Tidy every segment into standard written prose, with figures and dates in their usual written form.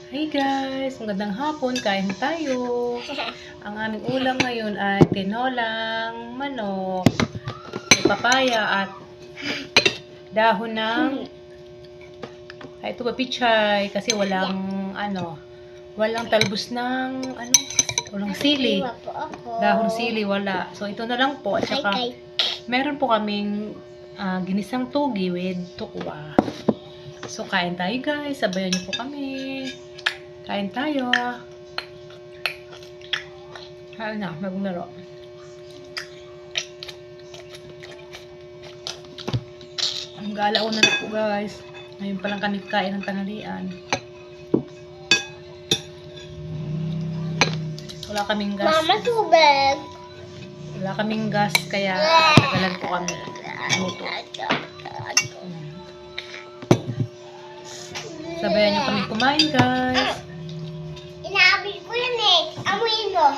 Hey guys! Magandang hapon, kain tayo. Ang aming ulam ngayon ay tinolang manok, may papaya at dahon ng ito pichay kasi walang talbos ng walang sili. Dahon sili wala. So ito na lang po at saka meron po kaming ginisang tugi with tukwa. So kain tayo guys, sabayan niyo po kami. Kain tayo. Kain na, maglaro. Ang galaw na po guys. Ngayon palang kami kain ng tanghalian. Wala kaming gas. Mama, tubig. Wala kaming gas kaya tagalan po kami. Luto. Sabayan niyo kami kumain guys. Inaabil ko yan eh. Amuin mo.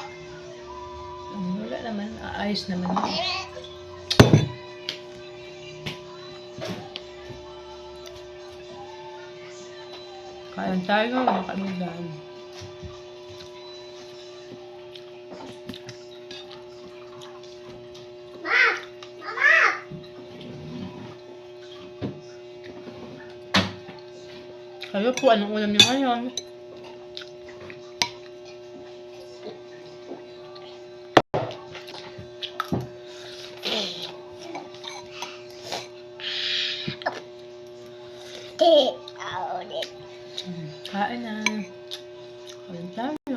Wala naman. Ayos naman. Kain tayo. Wala kami daan. Mama! Kayo po, anong ulam niyo ngayon? Kain na. Kain tayo.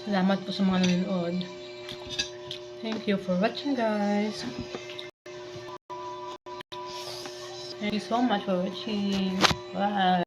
Salamat po sa mga nanonood. Thank you for watching guys. Thank you so much for watching. Bye.